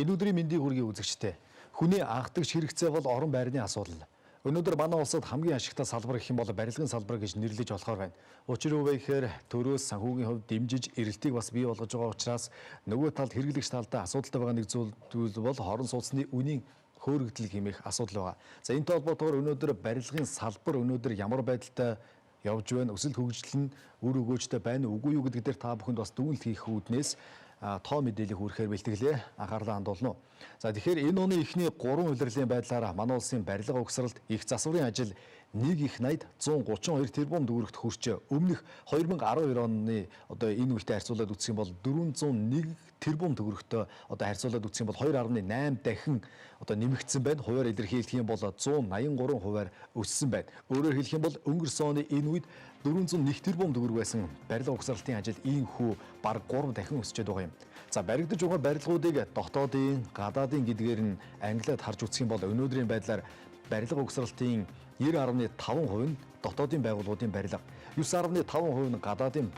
Энэ өдрийн мэндийг хүргэе үзэгчтэй. Хүний анхдагч хэрэгцээ бол орон байрны асуудал. Өнөөдөр манай улсад хамгийн ашигтай салбар гэх юм бол барилгын салбар гэж нэрлэж болохоор байна. Учир юу вэ гэхээр төрөөс санхүүгийн хувьд дэмжиж эрэлтийг бас бий болгож байгаа учраас нөгөө талд хэрэглэгч талдаа асуудалтай байгаа нэг зүйл бол хорон сууцны үнийн хөөрөгдөл хэмээх асуудал байгаа. За энэтэй холбоотойгоор өнөөдөр барилгын салбар өнөөдөр ямар байдалтай явж байна, өсөл хөгжил нь үр өгөөжтэй байна уу үгүй юу гэдэг дээр та бүхэнд бас дүгнэлт хийх үүднээс тоо мэдээлэл хүргэхээр бэлтгэлээ анхаарлаа хандуулна. За тэгэхээр энэ оны эхний 3 улирлын байдлаараа манай улсын барилга угсралт их засварын ажил 1.80-д 132 тэрбум төгрөгт хүрч өмнөх 2012 оны одоо энэ үетэй харьцуулаад үзэх юм бол 401 тэрбум төгрөгтөө одоо харьцуулаад үзэх юм бол 2.8 дахин одоо нэмэгдсэн байна. Хуваар илэрхийлэх юм бол 183 хувиар өссөн байна. Өөрөөр хэлэх юм бол өнгөрсөн оны энэ үед 401 тэрбум төгрөг байсан барилга угсралтын ажил ийхүү бараг 3 дахин өсчээд байгаа юм. За баригдаж байгаа барилгуудыг дотоодын, гадаадын гэдгээр нь ангилаад харж үзэх юм бол өнөөдрийн байдлаар барилга угсралтын 90.5% нь дотоодын байгууллагуудын барилга, 9.5% нь гадаадын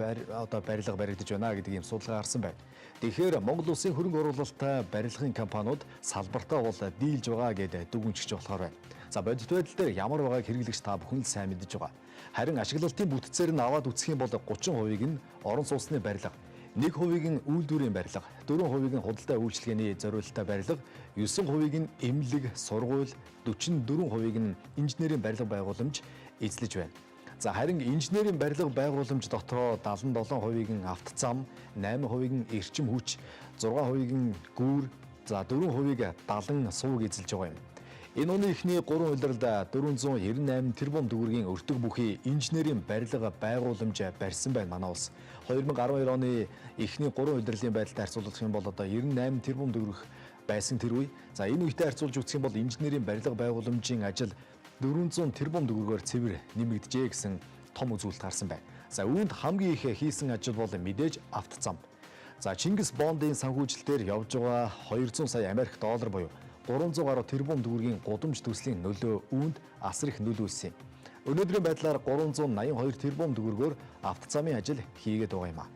барилга баригдаж байна гэдэг ийм судалгаа гарсан байна. Тэгэхээр Монгол улсын хөрөнгө оруулалттай барилгын компаниуд салбартаа бол дийлж байгаа гэдэг дүгнжигч болохоор байна. За бодит байдал дээр ямар байгааг хэрэглэгч та бүхэн л сайн мэдэж байгаа. Харин ашиглалтын бүтцээр нь аваад үзэх юм бол 30% нь орон сууцны барилга, 1% нь үйлдвэрийн барилга, 4% нь худалдаа үйлчилгээний зориулалттай барилга, 9% нь эмнэлэг, сургууль, 44% нь инженерийн барилга байгууламж эзлэж байна. За харин инженерийн барилга байгууламж дотроо 77% нь автозам, 8% нь эрчим хүч, 6% нь гүүр, за 4% далан сувг эзэлж байгаа юм. Энэ оны эхний 3 улиралд 498 тэрбум төгрөгийн өртөг бүхий инженерийн барилга байгууламж барьсан байна манай улс. 2012 оны эхний 3 улирлын байдалтай харьцуулах юм бол одоо 98 тэрбум төгрөг байсан тэр үе. За энэ үетэй харьцуулж үзэх юм бол инженерийн барилга байгууламжийн ажил 400 тэрбум төгрөгөөр цэвэр нэмэгдэжээ гэсэн том үзүүлэлт гарсан байна. За үүнд хамгийн их хийсэн ажил бол мэдээж автозам. За Чингис бондын санхүүжилтээр явж байгаа 200 сая Америк доллар буюу 300 гаруй тэрбум төгрөгийн гудамж төслийн нөлөө үүнд асар их нөлөөлсөн юм. Өнөөдрийн байдлаар 382 тэрбум төгрөгөөр автозамын ажил хийгээд байгаа юм а.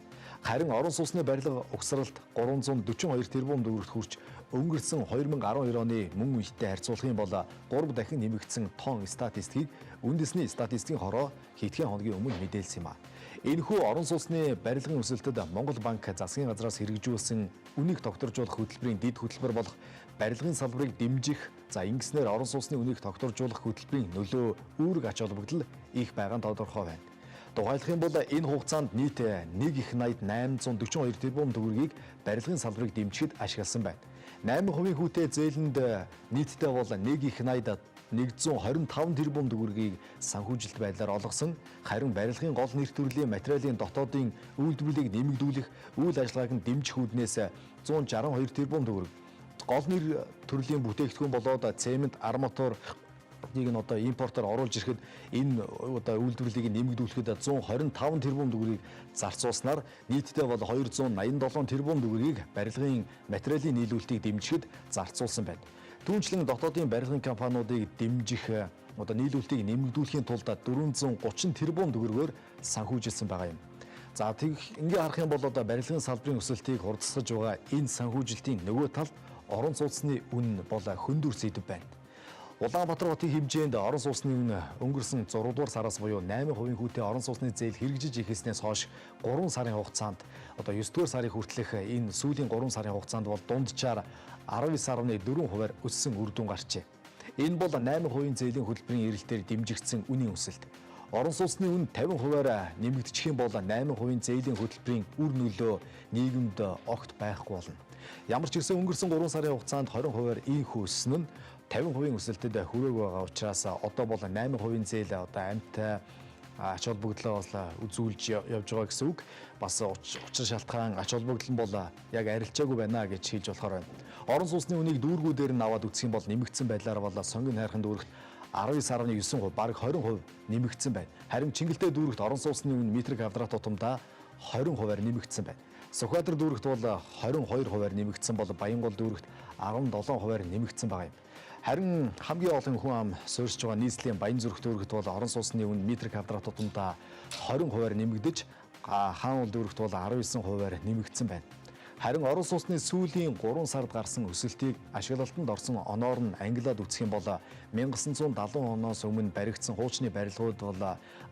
Харин орон сууцны барилга угсралт 342 тэрбум төгрөгт хүрч өнгөрсөн 2012 оны мөн үетэй харьцуулах юм бол 3 дахин нэмэгдсэн тон статистикийг үндэсний статистикийн хороо хэдхэн хоногийн өмнө мэдээлсэн юм а. Энэхүү орон сууцны барилгын өсөлтөд Монгол банк засгийн газраас хэрэгжүүлсэн үнийг тогтворжуулах хөтөлбөрийн дэд хөтөлбөр болох барилгын салбарыг дэмжих, за ингэснээр орон сууцны үнийг тогтворжуулах хөтөлбөрийн нөлөө үүрэг ач холбогдол их байгаа нь тодорхой байна. Тухайлах юм бол энэ хугацаанд нийт 1.80-д 842 тэрбум төгрөгийг барилгын салбарыг дэмжихэд ашигласан байна. 8% хүүтэй зээлэнд нийтдээ бол 1.80-д 125 тэрбум төгрөгийг санхүүжилт байдлаар олгосон. Харин барилгын гол нэр төрлийн материалын дотоодын үйлдвэрлэлийг нэмэгдүүлэх, үйл ажиллагааг нь дэмжих үүднээс 162 тэрбум төгрөг. Гол нэр төрлийн бүтээгдэхүүн болоод цемент, арматур нэг нь одоо импортоор оруулж ирэхэд энэ одоо үйлдвэрлэлийг нэмэгдүүлэхэд 125 тэрбум төгрөгийг зарцуулснаар нийтдээ бол 287 тэрбум төгрөгийг барилгын материалын нийлүүлэлтийг дэмжихэд зарцуулсан байна. Түүнчлэн дотоодын барилгын компаниудыг дэмжих одоо нийлүүлэлтийг нэмэгдүүлэхийн тулд 430 тэрбум төгрөгөөр санхүүжилсэн байгаа юм. За ингээ харах юм бол одоо барилгын салбарын өсөлтийг хурдсаж байгаа энэ санхүүжилтийн нөгөө талд орон сууцны үн бол хөндөөр сэдэв байна. Улаанбаатар хотын хэмжээнд орон сууцны үн өнгөрсөн 6 дугаар сараас буюу 8% хүүтэй орон сууцны зээл хэрэгжиж ихэснээс хойш 3 сарын хугацаанд одоо 9 дугаар сарын хүртэлх энэ сүүлийн 3 сарын хугацаанд бол дунджаар 19.4%-аар өссөн үр дүн гарчээ. Энэ бол 8% зээлийн хөтөлбөрийн эрэлтээр дэмжигдсэн үнийн өсөлт. Орон сууцны үн 50%-аар нэмэгдчих юм бол 8% зээлийн хөтөлбөрийн үр нөлөө нийгэмд огт байхгүй болно. Ямар ч гэсэн өнгөрсөн 3 сарын хугацаанд 20%-аар ийхүү өссөн нь 50% өсөлтөд хүрээгүй байгаа учраас одоо бол 8% зээл одоо амьтаа ач холбогдлоо үзүүлж явж байгаа гэсэн үг. Бас учир шалтгаан ач холбогдол нь бол яг арилжаагүй байна гэж хэлж болохоор байна. Орон сууцны үнийг дүүргүүдээр нь аваад үзэх юм бол нэмэгдсэн байдлаар бол сонгон хайрхан дүүрэгт 19.9%, бараг 20% нэмэгдсэн байна. Харин Чингэлтэй дүүрэгт орон сууцны үн метр квадрат тутамдаа 20%-аар нэмэгдсэн байна. Сүхбаатар дүүрэгт бол 22%-аар нэмэгдсэн бол Баянгол дүүрэгт 17%-аар нэмэгдсэн байгаа юм. Харин хамгийн олон хүн ам суурьшиж байгаа нийслэлийн Баянзүрх дүүрэгт бол орон сууцны үн метр квадрат тутамдаа 20%-аар нэмэгдэж, Хаанул дүүрэгт бол 19%-аар нэмэгдсэн байна. Харин орон сууцны сүүлийн 3 сард гарсан өсөлтийг ашиглалтанд орсон оноор нь ангилаад үзэх юм бол 1970 оноос өмнө баригдсан хуучны барилгууд бол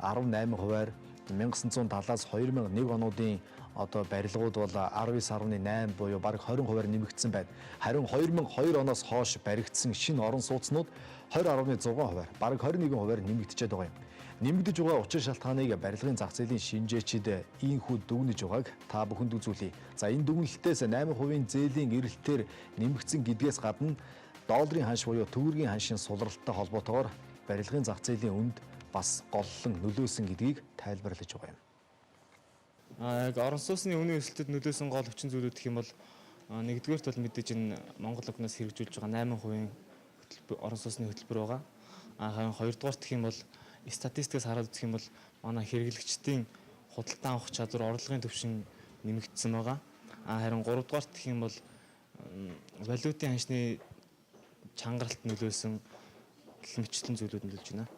18 хувиар 1970-аас 2001 онуудын барилгууд бол 19.8 буюу бараг 20 хувиар нэмэгдсэн байна. Харин 2002 оноос хойш баригдсан шинэ орон сууцнууд 20.6 хувиар бараг 21 хувиар нэмэгдчихэд байгаа юм. Нэмэгдэж байгаа учир шалтгааныг барилгын зах зээлийн шинжээчид ийхүү дүгнэж байгааг та бүхэнд үзүүлье. За энэ дүгнэлтээс 8% зээлийн эрэлтээр нэмэгдсэн гэдгээс гадна долларын ханш буюу төгрөгийн ханшийн сулралтай холбоотойгоор барилгын зах зээлийн үнд бас голлон нөлөөсөн гэдгийг тайлбарлаж байгаа юм. Яг орон сууцны үнийн өсөлтөд нөлөөсөн гол хүчин зүйлүүд гэх юм бол нэгдүгээрт бол мэдээж энэ Монгол банкнаас хэрэгжүүлж байгаа 8% орон сууцны хөтөлбөр байгаа. Харин хоёрдугаарт гэх юм бол статистикээс хараад үзэх юм бол манай хэрэглэгчдийн худалдан авах чадвар, орлогын түвшин нэмэгдсэн байгаа. Харин гуравдугаарт гэх юм бол валютын ханшны чангаралт нөлөөсөн гэх мэтчлэн зүйлүүд нөлөөлж байна.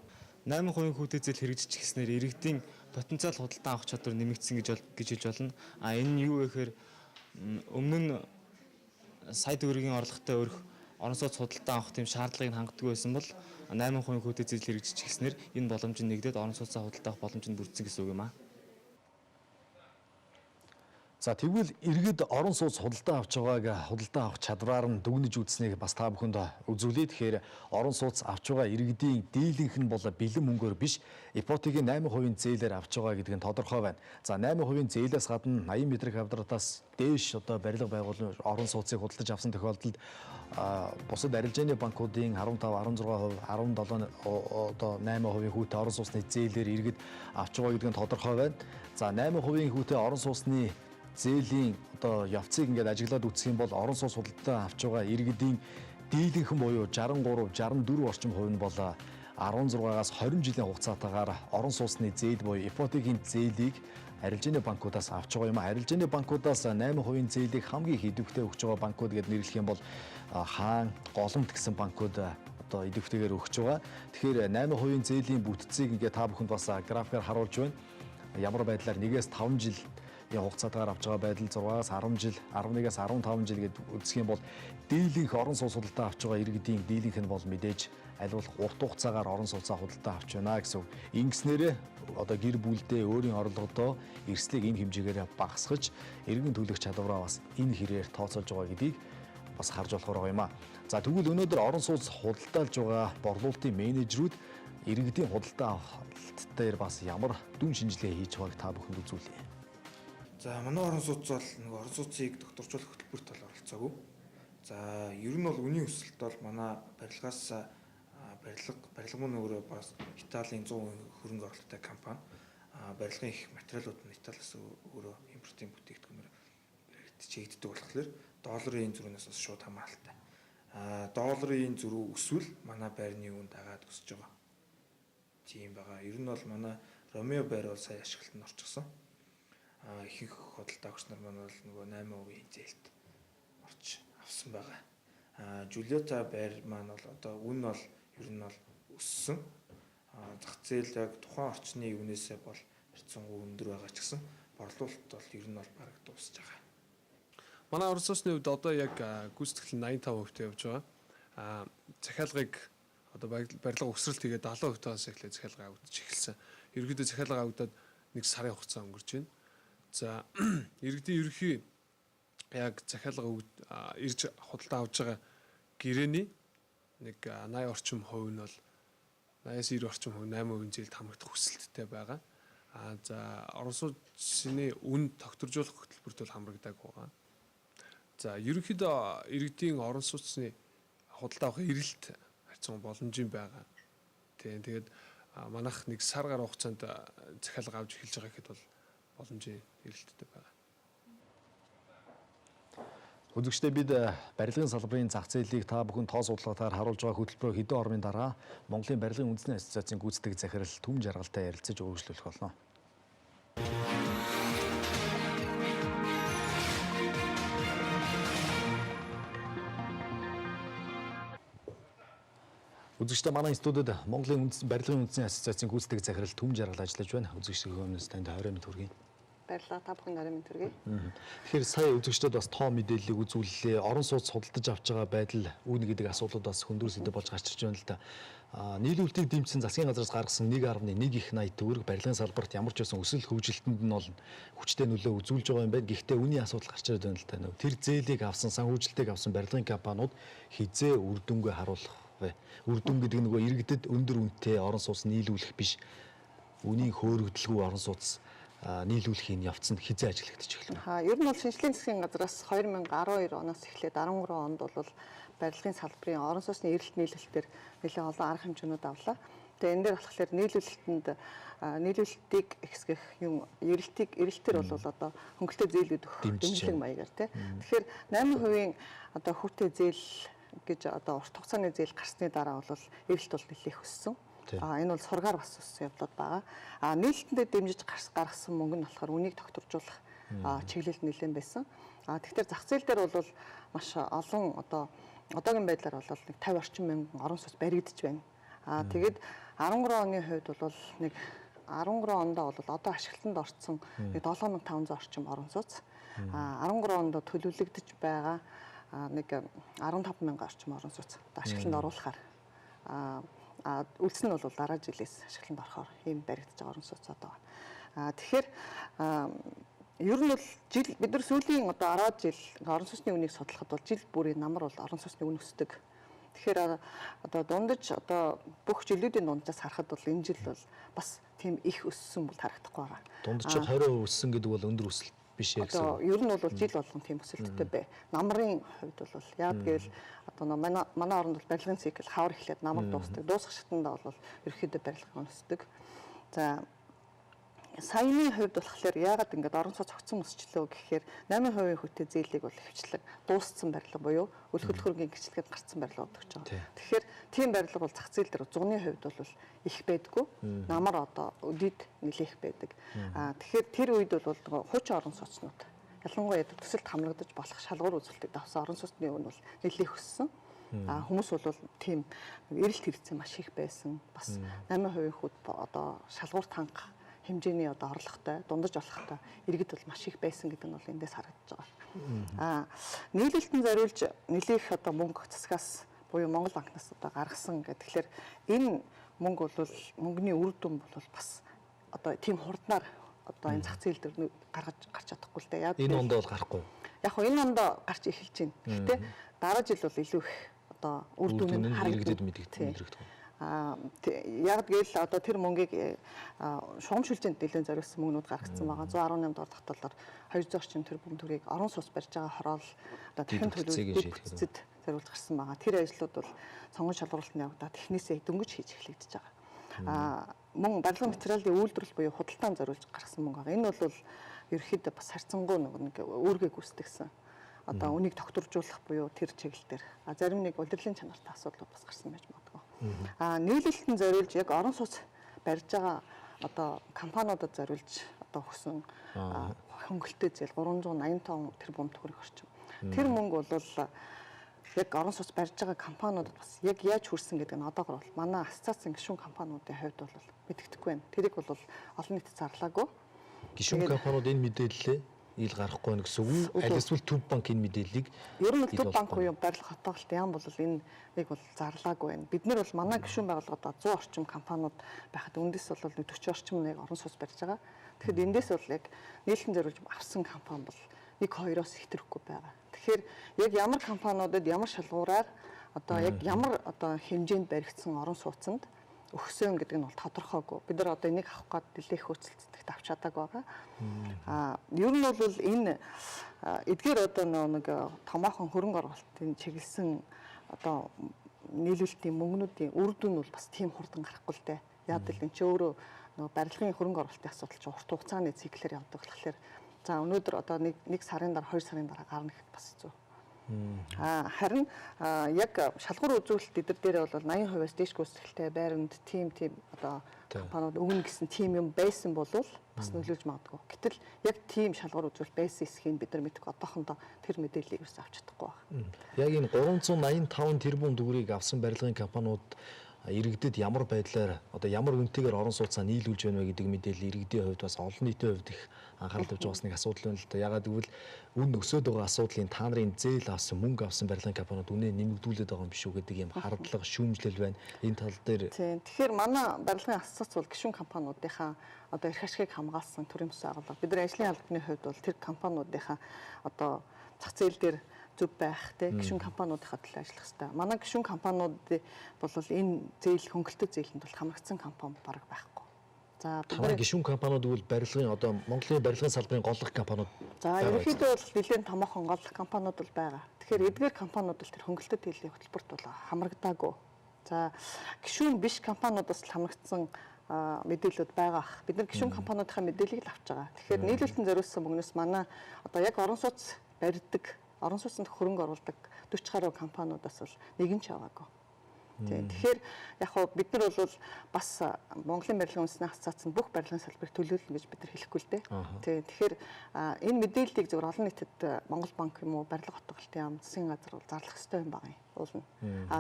8% хүүтэй зээл хэрэгжиж гиснээр иргэдийн потенциал худалдан авах чадвар нэмэгдсэн гэж хэлж болно. Энэ нь юу вэ гэхээр өмнө нь сая төгрөгийн орлоготой өрх орон сууц худалдан авах тийм шаардлагыг хангадаггүй байсан бол 8% хүүтэй зээл хэрэгжиж гиснээр энэ боломж нь нэгдээд орон сууцаа худалдаа авах боломж нь бүрдсэн гэсэн үг юм аа. За тэгвэл иргэд орон сууц худалдаа авч байгааг худалдаа авах чадвараар нь дүгнэж үзснийг бас та бүхэнд үзүүлээ. Тэгэхээр орон сууц авч байгаа иргэдийн дийлэнх нь бол бэлэн мөнгөөр биш ипотекийн 8% зээлээр авч байгаа гэдэг нь тодорхой байна. За 8% зээлээс гадна 80 метр квадратаас дээш барилга байгууллагын орон сууцыг худалдаж авсан тохиолдолд бусад арилжааны банкуудын 15, 16%, 17 8% хүүтэй орон сууцны зээлээр иргэд авч байгаа гэдэг нь тодорхой байна. За 8% хүүтэй орон сууцны зээлийн явцыг ингээд ажиглаад үзэх юм бол орон сууц худалдаа авч байгаа иргэдийн дийлэнхэн буюу 63, 64 орчим хувь нь бол 16-аас 20 жилийн хугацаатаагаар орон сууцны зээл буюу ипотекийн зээлийг арилжааны банкудаас авч байгаа юм. Арилжааны банкудаас 8% зээлийг хамгийн их идэвхтэй өгч байгаа банкуд гэдээ нэрлэх юм бол Хаан, Голомт гэсэн банкуд идэвхтэйгээр өгч байгаа. Тэгэхээр 8% зээлийн бүтцийг ингээд та бүхэнд бас графикаар харуулж байна. Ямар байдлаар 1-ээс 5 жил хугацаатаар авч байгаа байдал 6-аас 10 жил, 11-ээс 15 жил гэд үзэх юм бол дийлэнх орон сууц худалдаа авч байгаа иргэдийн дийлэнх нь бол мэдээж аль болох урт хугацаагаар орон сууцаа худалдаа авч байна гэсэн үг. Ингэснээрээ гэр бүлдээ өөрийн орлогодоо эрсдлийг энэ хэмжээгээр багасгаж иргэн төлөх чадвараа бас энэ хэрээр тооцоолж байгаа гэдгийг бас харж болохоор байгаа юм аа. За тэгвэл өнөөдөр орон сууц худалдаалж байгаа борлуулалтын менежерүүд иргэдийн худалдаа авалт дээр бас ямар дүн шинжилгээ хийж байгааг та бүхэнд үзүүлье. За манай орон сууц бол нэг орон сууцыг докторжуулах хөтөлбөрт бол оролцоогүй. За ер нь бол үнийн өсөлт бол манай барилгаас барилга мөн өөрөө бас Италийн 100% хөрөнгө оруулалттай компани. Барилгын их материалууд нь Италиас өөрөө импортын бүтээгдэхүүнээр чийгддэг болохоор долларын зөрүүнээс бас шууд хамааралтай. Долларын зөрүү өсвөл манай байрны үн дагаад өсөж байгаа. Тийм байгаа. Ер нь бол манай Ромео байр бол сая ашиглалтанд орчихсон. Ихэнх худалдаа авагч нар маань бол нөгөө 8% зээлт орж авсан байгаа. Жулиота байр маань бол үн бол ер нь бол өссөн. Зах зээл яг тухайн орчны үнээсээ бол харьцангуй өндөр байгаа ч гэсэн борлуулалт бол ер нь бол бараг дуусж байгаа. Манай орон сууцны хувьд одоо яг гүйцэтгэл 85% явж байгаа. Захиалгыг барилга өсрэлт хийгээд 70%-аас эхлээд захиалга авагдаж эхэлсэн. Ерөнхийдөө захиалга авагдаад нэг сарын хугацаа өнгөрч байна. За иргэдийн ерөнхий яг захиалга ирж худалдаа авж байгаа гэрээний нэг 80 орчим хувь нь бол 80-90 орчим хувь 8% зээлд хамрагдах хүсэлттэй байгаа. За орон сууцны үн тогтворжуулах хөтөлбөрт бол хамрагдаг байгаа. За ерөнхийдөө иргэдийн орон сууцны худалдаа авах эрэлт харьцан боломжийн байгаа. Тэгээд манайх нэг сар гаруй хугацаанд захиалга авч эхэлж байгаа гэхэд бол боломжийн эрэлттэй байгаа. Үзэгчдээ бид барилгын салбарын зах зээлийг та бүхэн тоо судалгаатаар харуулж байгаа хөтөлбөрөөр хэдэн орны дараа Монголын барилгын үндэсний ассоциацийн гүйцэтгэх захирал Түм Жаргалтай ярилцаж үргэлжлүүлэх болно. Үзэгчдээ манай студид Монголын барилгын үндэсний ассоциацийн гүйцэтгэх захирал Түм Жаргал ажиллаж байна. Үзэгчдийн өмнөөс танд 20 минут хүргэе. Баярлалаа. Та бүхэн нарийн мэнд хүргэе. Тэгэхээр сая үзэгчдод бас тоо мэдээллийг үзүүллээ. Орон сууц судалдаж авч байгаа байдал үүнэ гэдэг асуудлуудаас хөндрөөс өдөө болж гарч ирж байна л да. Нийлүүлэлтийг дэмжсэн засгийн газраас гаргасан 1.1 их 80 төгрөг барилгын салбарт ямар ч байсан өсөл хөгжилтөнд нь бол хүчтэй нөлөө үзүүлж байгаа юм байна. Гэхдээ үүний асуудал гарч ирээд байна л да. Тэр зээлийг авсан, санхүүжилтийг авсан барилгын компаниуд хизээ үр дүнгээ харуулах вэ? Үр дүн гэдэг нь нөгөө иргэдэд өндөр үнэтэй орон сууц нийлүүлэх биш. Үүний хөөрөгдөлгүй орон сууц нийлүүлэхийн явц нь хизээ ажиглагдчих эхэлнэ. Ер нь бол шинжлэлийн засгийн газраас 2012 оноос эхлээд 13 онд бол барилгын салбарын орон сууцны эрэлт нийлүүлэлтээр нэлээд олон арга хэмжээнүүд авлаа. Тэгээ энэ дээр болохоор нийлүүлэлтийг ихсгэх юм эрэлтээр бол одоо хөнгөлөлтөө зээлүүд өгөх дэмжлэг маягаар тий. Тэгэхээр 8% одоо хүүтэй зээл гэж одоо урт хугацааны зээл гарсны дараа бол эрэлт бол нэлээд өссөн. Энэ бол сургаар бас өссөн явдлууд байгаа. Нийлэлтэндээ дэмжиж гаргасан мөнгө нь болохоор үнийг тогтворжуулах чиглэл нэлээд байсан. Тэгэхээр зах зээл дээр бол маш олон одоогийн байдлаар бол нэг 50 орчим мянган орон сууц баригдаж байна. Тэгээд 13 оны хувьд бол нэг 13 ондоо бол одоо ашиглалтанд орсон нэг 7500 орчим орон сууц. 13 онд төлөвлөгдөж байгаа нэг 15000 орчим орон сууц ашиглалтанд оруулахаар үлдсэн нь бол дараа жилээс ашиглалтанд орохоор ийм баригдаж байгаа орон сууцууд байгаа. Тэгэхээр ер нь бол бид нар сүүлийн 10 жил орон сууцны үнийг судлахад бол жил бүрийн намар бол орон сууцны үн өсдөг. Тэгэхээр дундаж бүх жилүүдийн дунджаас харахад бол энэ жил бол бас тийм их өссөн бол харагдахгүй байгаа. Дундаж 20% өссөн гэдэг бол өндөр өсөлт биш ээ гэсэн. Ер нь бол жил болгон тийм өсөлттэй бай. Намрын хувьд бол яад гэвэл манай оронд бол барилгын цикл хавар эхлээд намар дуусдаг. Дуусах шатанда бол ерөөхдөө барилга өсдөг. За саяны хувьд болохоор яагаад ингэж орон сууц цогцсон өсчлөө гэхээр 8% хүнтэй зээлийг бол хвчлэг дууссан барилга буюу үл хөдлөхөргийн гэрчлэгэд гарцсан барилга өгч байгаа. Тэгэхээр тийм барилга бол зах зээл дээр 100-ны хувьд бол их байдгүй. Намар өдид нэлээх байдаг. Тэгэхээр тэр үед бол хуучин орон сууцнууд ялангуяа төсөлд хамрагдаж болох шалгуур үзүүлэлтийг давсан орон сууцны үн бол нэлээх өссөн. Хүмүүс бол тийм эрэлт хэрэгцээ маш их байсан. Бас 8% хүд шалгуур хангах хэмжээний орлоготой, дундаж олохтой иргэд бол маш их байсан гэдэг нь бол эндээс харагдаж байгаа. Нийлүүлэлтэн зориулж нэлээх мөнгө засгаас буюу Монгол банкнаас гаргасан гэхээр энэ мөнгө бол мөнгөний үр дүн бол бас тийм хурднаар энэ зах зээл дээр гарч чадахгүй л дээ. Энэ онд бол гарахгүй. Яг хөө энэ онд гарч эхэлж байна. Гэхдээ дараа жил бол илүү их үр дүн харагддаг мэдэгдэх. Яг гэвэл тэр мөнгийг шугам шилжээнд нэлээд зориулсан мөнгнүүд гаргацсан байгаа. 118 дугаар татварлаар 200 орчим тэрбум төгрөгийг орон сууц барьж байгаа хороол дахин төлөвлөлтөд зориулж гарсан байгаа. Тэр ажлууд бол сонгон шалгуулалтын явагдаад технээсээ дөнгөж хийж эхлэгдэж байгаа. Мөн барилгын материалын үйлдвэрлэл буюу худалдаанд зориулж гаргасан мөнгө байгаа. Энэ бол ерөөхдөө бас харьцангуй нэг үүргээ гүйцэтгэсэн. Үнийг тогтворжуулах буюу тэр чиглэл дээр зарим нэг удирдлын чанартай асуудлууд бас гарсан байж магадгүй. Нийлүүлэлтэн зориулж яг орон сууц барьж байгаа компаниудад зориулж өгсөн хөнгөлөлтөө зээл 385 тэрбум төгрөг орчим. Тэр мөнгө бол яг орон сууц барьж байгаа компаниудад бас яг яаж хүрсэн гэдэг нь одоогор бол манай ассоциацийн гишүүн компаниудын хувьд бол мэдэгдэхгүй байна. Тэрийг бол олон нийтэд зарлаагүй. Гишүүн компаниуд энэ мэдээллээ ил гарахгүй байна гэсэн үг. Аль эсвэл Төв банк энэ мэдээллийг ер нь Төв банк буюу барилга хотоолт яам бол энэ нэг бол зарлаагүй байна. Бид нар бол манай гишүүн байгууллагад 100 орчим компаниуд байхад үндэс бол 40 орчим нэг орон сууц барьж байгаа. Тэгэхээр эндээс бол яг нийлэн зориулж авсан компани бол 1-2-оос их төрөхгүй байгаа. Тэгэхээр яг ямар компаниудад ямар шалгуураар яг ямар хэмжээнд баригдсан орон сууцнд өгсөн гэдэг нь бол тодорхойгүй. Бид нар энийг авах гээд нэлээх хөөцөлтөд авч чадаагүй байгаа. Ер нь бол энэ эдгээр нэг томоохон хөрөнгө оруулалтын чиглэсэн нийлүүлэлтийн мөнгнүүдийн үр дүн бол бас тийм хурдан гарахгүй л дээ. Яг л энэ ч өөрөө барилгын хөрөнгө оруулалтын асуудал чинь урт хугацааны циклээр явдаг болохоор за өнөөдөр нэг сарын дараа 2 сарын дараа гарна гэхэд бас хэцүү. Харин яг шалгуур үзүүлэлт эдгээр дээр бол 80%-аас дээш гүйцэтгэлтэй байранд тийм компаниуд өгнө гэсэн тийм юм байсан бол бас нөлөөлж магадгүй. Гэтэл яг тийм шалгуур үзүүлэлт байсан эсхийг бид нар мэдгүй одоохондоо тэр мэдээллийг юус авч чадахгүй байна. Яг энэ 385 тэрбум төгрөгийг авсан барилгын компаниуд иргэдэд ямар байдлаар одоо ямар үнэтэйгээр орон сууцаа нийлүүлж байна вэ гэдэг мэдээлэл иргэдийн хувьд бас олон нийтийн хувьд их анхаарал тавьж байгаа бас нэг асуудал байна л да. Ягаад гэвэл үн өсөд байгаа асуудлын та нарын зээл авсан мөнгө авсан барилгын компаниуд үнэ нэмэгдүүлээд байгаа юм биш үү гэдэг юм хардлага шүүмжлэл байна. Энэ тал дээр Тийм. Тэгэхээр манай барилгын ассоциац бол гишүүн компаниудынхаа одоо эрх ашигыг хамгаалсан төрийн төсөө агуулга. Бид нар ажлын албаны хувьд бол тэр компаниудынхаа одоо зах зээл дээр зөв байх те гишүүн компаниудынхаа төлөө ажиллах хэрэгтэй. Манай гишүүн компаниудын бол энэ зээл хөнгөлөлтөд зээлэнд бол хамрагдсан компани бараг байхгүй. За бид танай гишүүн компаниуд бол барилгын одоо Монголын барилгын салбарын голлох компаниуд. За ерөнхийдөө бол нэлээд томоохон голлох компаниуд бол байгаа. Тэгэхээр эдгээр компаниуд бол тэр хөнгөлөлтөд зээлийн хөтөлбөрт бол хамрагдаагүй. За гишүүн биш компаниудаас л хамрагдсан мэдээлэлүүд байгаа. Бид нар гишүүн компаниудынхаа мэдээллийг л авч байгаа. Тэгэхээр нийлүүлэлтэн зориулсан мөнгнөөс манай одоо яг орон сууц барьдаг, орон сууцнд хөрөнгө оруулдаг 40 гаруй компаниудаас бол нэгэн ч аваагүй. Тэгэхээр яг хоо бид нар бол бас Монголын барилгын үндэсний ассоциацийн бүх барилгын салбарыг төлөөлнө гэж бид нар хэлэхгүй л дээ. Тэгэхээр энэ мэдээллийг зөвхөн олон нийтэд Монгол банк юм уу, барилга хотголтын яам, засгийн газар бол зарлах ёстой юм байна. Уулна.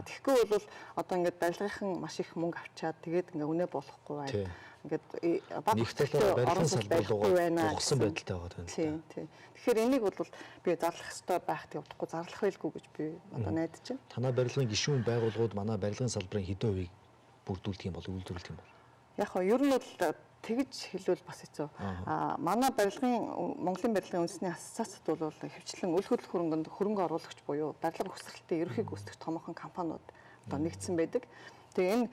Тэгэхгүй бол одоо ингээд барилгынхан маш их мөнгө авчаад тэгээд ингээд үнэ болохгүй байна. Ингээд баг нэгтлээ барилгын салбар ухсан байдалтай байгаа юм. Тийм. Тэгэхээр энийг бол би зарлах ёстой байхт явдахгүй зарлах байлгүй гэж би одоо найдаж байна. Танай барилгын гишүүн байгууллагууд манай барилгын салбарын хэдэн хувийг бүрдүүлдэг юм бол үйлдвэрлэдэг юм бол? Яг хоо ер нь бол тэгж хэлвэл бас хэцүү. Манай Монголын барилгын үндэсний ассоциацид бол хөвчлэн үл хөдлөх хөрөнгө оруулагч буюу барилга ухсралтын ерөнхий гүйцэтгэх томоохон компаниуд одоо нэгдсэн байдаг. Тэгээ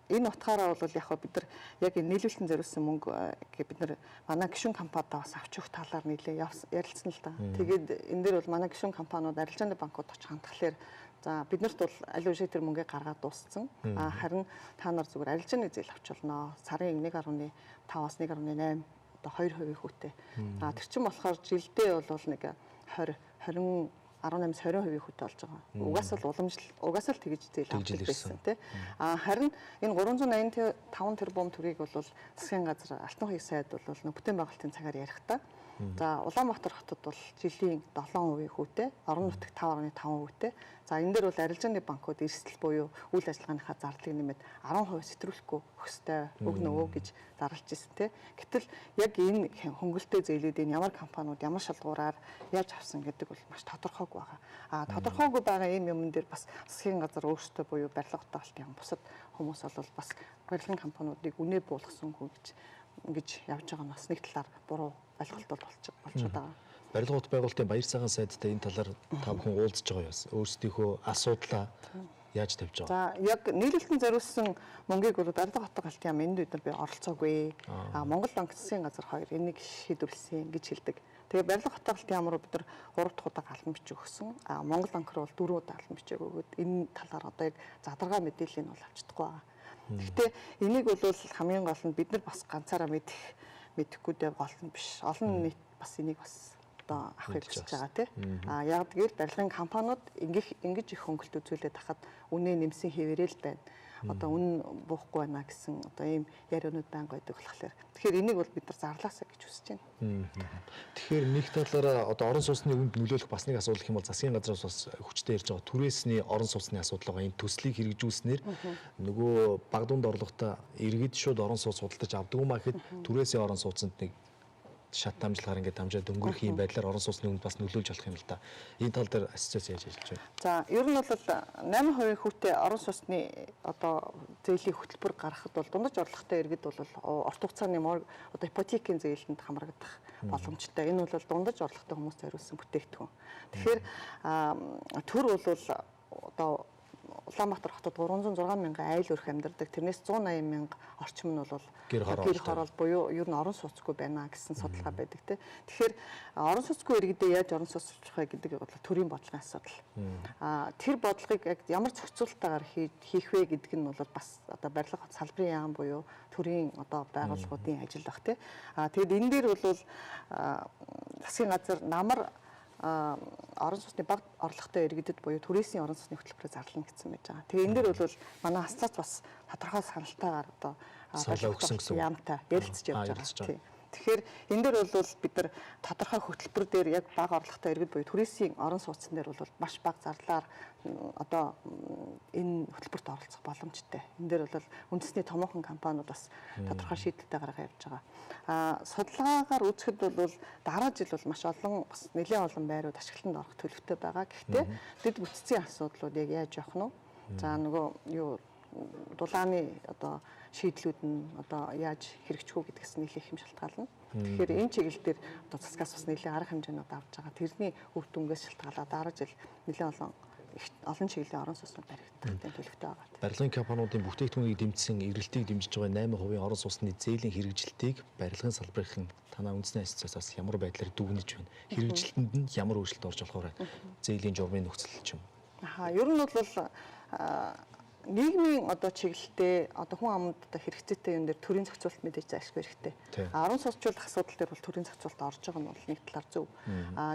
энэ утгаараа бол яг бид нар яг энэ нийлүүлэлтэн зориулсан мөнгө бид нар манай гишүүн компаниудаа бас авч өгөх талаар нийлээ ярилцсан л да. Тэгээд энэ дээр бол манай гишүүн компаниуд арилжааны банкуд очих хандхлаар за биднэрт бол аль үшиг тэр мөнгийг гаргаад дууссан. Харин та нар зүгээр арилжааны зээл авч болно. Сарын 1.5-аас 1.8 одоо 2% хүүтэй. Тэр чинь болохоор жилдээ бол нэг 18-20% хүүтэй болж байгаа. Угаас л тэгж зээл авч байсан тий. Харин энэ 385 тэрбум төгрөгийг бол засгийн газар Алтан хуйг сайд бол бүтээн байгуулалтын цагаар ярихдаа за Улаанбаатар хотод бол жилийн 7% хүүтэй, орон нутагт 5.5%. За энэ дээр бол арилжааны банкуд эрсдэл буюу үйл ажиллагааныхаа зардлыг нэмээд 10% сэтрүүлэхгүй өгөхтэй өгнө өө гэж зарлж ирсэн тий. Гэтэл яг энэ хөнгөлөлтөө зээлүүдийн ямар компаниуд ямар шалгуураар яаж авсан гэдэг бол маш тодорхойгүй байгаа. Тодорхойгүй байгаа ийм юмн дээр бас засгийн газар өөрсдөө буюу барилга хотголтын бусад хүмүүс бол бас барилгын компаниудыг үнэ буулгасангүй гэж явж байгаа нь бас нэг талаар буруу ойлголт болж байгаа. Барилга хот байгуулалтын баяр цагаан сайдтай энэ талаар та бүхэн уулзж байгаа юу? Өөрсдийнхөө асуудлаа яаж тавьж байгаа? За яг нийлүүлэлтэн зориулсан мөнгийг бол барилга хотголтын яам энд бид нар оролцоогүй. Монгол банк засгийн газар хоёр энийг шийдвэрлсэн гэж хэлдэг. Тэгээ барилга хотголтын яам руу бид нар 3 дахь удаа галан бичиг өгсөн. Монгол банк руу бол 4 удаа галан бичиг өгөөд энэ талаар одоо яг задаргаа мэдээллийг бол авчдаггүй байгаа. Гэхдээ энийг бол хамгийн гол нь бид нар бас ганцаараа мэдэхгүй дээ гол нь биш. Олон нийт бас энийг бас одоо авахыг хүсэж байгаа тий. Яг тэгэл барилгын компаниуд ингэж их хөнгөлт үзүүлээд хахад үнэ нэмсэн хэвээрээ л байна. Одоо үнэ буухгүй байна гэсэн одоо ийм яриануд байнга байдаг болохоор. Тэгэхээр энийг бол бид нар зарлаасаа гэж хүсэж байна. Тэгэхээр нэг талаараа одоо орон сууцны үнд нөлөөлөх бас нэг асуудал гэх юм бол засгийн газраас бас хүчтэй ярьж байгаа түрээсний орон сууцны асуудал байгаа. Энэ төслийг хэрэгжүүлснээр нөгөө баг дунд орлоготой иргэд шууд орон сууц худалдаж авдаг юм а гэхэд түрээсийн орон сууцнд нэг шат дамжлагаар ингээд дамжаад өнгөрөх юм байдлаар орон сууцны үнд бас нөлөөлж болох юм л да. Энэ тал дээр ассоциац яаж ажиллаж байна? За, ер нь бол 8% хүүтэй орон сууцны одоо зээлийн хөтөлбөр гаргахад бол дундаж орлоготой иргэд бол урт хугацааны одоо ипотекийн зээлэнд хамрагдах боломжтой. Энэ бол дундаж орлоготой хүмүүст зориулсан бүтээгдэхүүн. Тэгэхээр төр бол одоо Улаанбаатар хотод 306 мянган айл өрх амьдардаг. Тэрнээс 180 мянга орчим нь бол гэр хороол буюу ер нь орон сууцгүй байна гэсэн судалгаа байдаг тийм. Тэгэхээр орон сууцгүй иргэдээ яаж орон сууцлах вэ гэдэг бол төрийн бодлогын асуудал. Тэр бодлогыг яг ямар зохицуулалтаар хийх вэ гэдэг нь бол бас одоо барилга салбарын яам буюу төрийн одоо байгууллагуудын ажил баг тийм. Тэгэд энэ дээр бол засгийн газар намар орон сууцны баг орлоготой иргэдэд буюу түрээсийн орон сууцны хөтөлбөрөөр зарлана гэсэн байж байгаа. Тэгээ энэ дээр бол манай ассоциац бас тодорхой саналтайгаар одоо барилга яамтай ярилцж явж байгаа. Тэгэхээр энэ дээр бол бид нар тодорхой хөтөлбөр дээр яг бага орлоготой иргэд буюу туристийн орон сууцсан дээр бол маш бага зарлаар одоо энэ хөтөлбөрт оролцох боломжтой. Энэ дээр бол үндэсний томоохон компаниуд бас тодорхой шийдэлтэй гаргаа явж байгаа. Судалгаагаар үзэхэд бол дараа жил бол маш олон бас нэлээд олон байрууд ашиглалтанд орох төлөвтэй байгаа. Гэхдээ дэд бүтцийн асуудлууд яг яаж явах нь вэ? За нөгөө юу дулааны одоо шийдлүүд нь одоо яаж хэрэгжих үү гэдгээс нэлээд хэм шалтгаална. Тэгэхээр энэ чиглэл дээр одоо засгаас бас нэлээд арга хэмжээнүүд авч байгаа. Тэрний үр дүнгээс шалтгаалаад дараа жил нэлээд олон чиглэлийн орон сууцнууд баригдах төлөвтэй байгаа. Барилгын компаниудын бүтээгдэхүүнийг дэмжсэн эргэлтийг дэмжиж байгаа 8% орон сууцны зээлийн хэрэгжилтийг барилгын салбарын танаа үндэсний ассоциациас ямар байдлаар дүгнэж байна? Хэрэгжилтэнд нь ямар өөрчлөлт орж болохоор зээлийн журмын нөхцөл ч юм. Ер нь бол нийгмийн одоо чиглэлтэй одоо хүн амд одоо хэрэгцээтэй юм дээр төрийн зохицуулалт мэдээж ашиг хэрэгтэй. Орон сууцчлах асуудал дээр бол төрийн зохицуулалт орж байгаа нь бол нэг талаар зөв.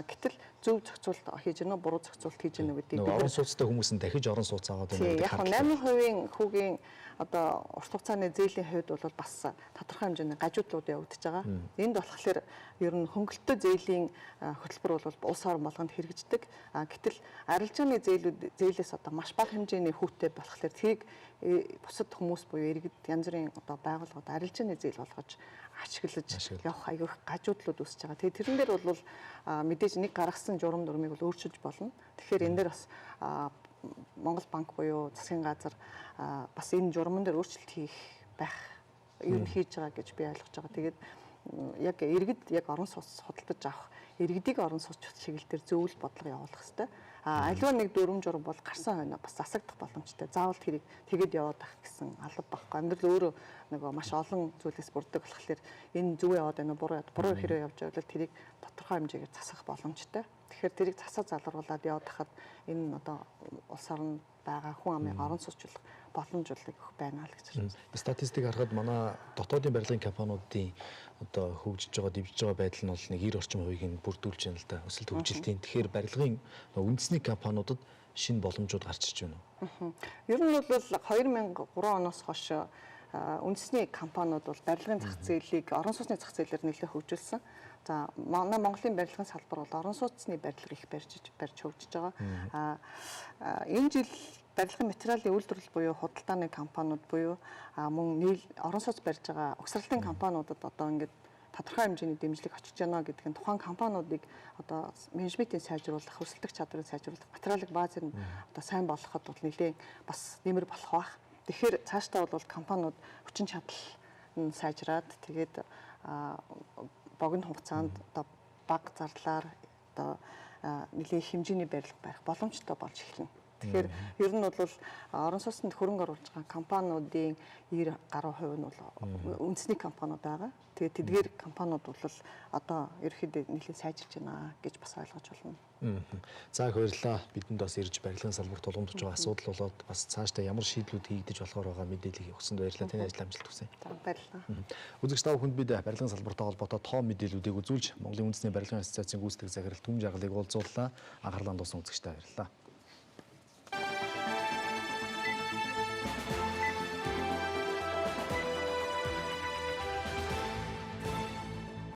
Гэтэл зөв зохицуулалт хийж гэнэ үү, буруу зохицуулалт хийж гэнэ үү гэдэг. Орон сууцтай хүмүүс нь дахиж орон сууц аваад байна гэдэг харагдана. Яг 8% хүүгийн одоо урт хугацааны зээлийн хувьд бол бас тодорхой хэмжээний гажуудлууд явагдаж байгаа. Энд болохоор ер нь хөнгөлөлтөө зээлийн хөтөлбөр бол улс орон болгонд хэрэгждэг. Гэтэл арилжааны зээлээс одоо маш бага хэмжээний хүүтэй болохоор тэрийг бусад хүмүүс буюу иргэд янз бүрийн одоо байгууллагууд арилжааны зээл болгож ашиглаж явах аюух гажуудлууд үүсэж байгаа. Тэгээ тэрэн дээр бол мэдээж нэг гаргасан журам дүрмийг бол өөрчилж болно. Тэгэхээр энэ дээр бас Монгол банк буюу засгийн газар бас энэ журман дээр өөрчлөлт хийх байх юу хийж байгаа гэж би ойлгож байгаа. Тэгээд яг иргэд яг орон сууц худалдаж авах иргэдийг орон сууц чиглэл дээр зөвлөл бодлого явуулах хэрэгтэй. Аливаа нэг дүрм журам бол гарсан хойно бас засагдах боломжтой. Заавал тэрийг тэгэд яваад ах гэсэн алба багхгүй. Амьдрал өөрөө нөгөө маш олон зүйлээс бүрддэг болохоор энэ зүг яваад байна уу, буруу хэрэг явж байвал тэрийг тодорхой хэмжээгээр засах боломжтой. Тэгэхээр тэрийг засаж залруулад яваад хахад энэ одоо улс орнд байгаа хүн амын орон сууцчлах боломжуулалт өгөх байна л гэж байна. Статистик харахад манай дотоодын барилгын компаниудын одоо хөгжиж байгаа, дэвжиж байгаа байдал нь бол нэг 90 орчим хувийг нь бүрдүүлж байна л да. Өсөлт хөгжилтийн. Тэгэхээр барилгын үндэсний компаниудад шинэ боломжууд гарч ирж байна уу? Ер нь бол 2003 оноос хойш үндэсний компаниуд бол барилгын зах зээлийг орон сууцны зах зээлээр нэлээд хөгжүүлсэн. За манай Монголын барилгын салбар бол орон сууцны барилга их барьж хөгжиж байгаа. Энэ жил барилгын материалын үйлдвэрлэл буюу худалдааны компаниуд буюу мөн орон сууц барьж байгаа угсралтын компаниудад одоо ингээд тодорхой хэмжээний дэмжлэг очиж байна гэдэг нь тухайн компаниудыг одоо менежментийн сайжруулах, өрсөлдөх чадварыг сайжруулах, материалын баазыг одоо сайн болгоход бол нэлээд бас нэмэр болох байх. Тэгэхээр цаашдаа бол компаниуд хүчин чадал нь сайжраад тэгээд богино хугацаанд одоо бага зарлаар одоо нэлээд хэмжээний барилга барих боломжтой болж эхэлнэ. Тэгэхээр ер нь бол орон сууцнд хөрөнгө оруулж байгаа компаниудын 90 гаруй хувь нь бол үндэсний компаниуд байгаа. Тэгээд тэдгээр компаниуд бол одоо ерөөхдөө нэлээд сайжирч байна гэж бас ойлгож байна. За их баярлалаа. Бидэнд бас ирж барилгын салбарт тулгамдж байгаа асуудал болоод бас цаашдаа ямар шийдлүүд хийгдэж болохоор байгаа мэдээллийг өгсөнд баярлалаа. Таны ажил амжилт хүсье. За баярлалаа. Үзэгч та бүхэнд бид барилгын салбартай холбоотой тоо мэдээллүүдийг үзүүлж Монголын үндэсний барилгын ассоциацийн гүйцэтгэх захирал Түм Жаргалыг уулзууллаа. Анхаарлаа хандуулсан үзэгчтэй баярлалаа.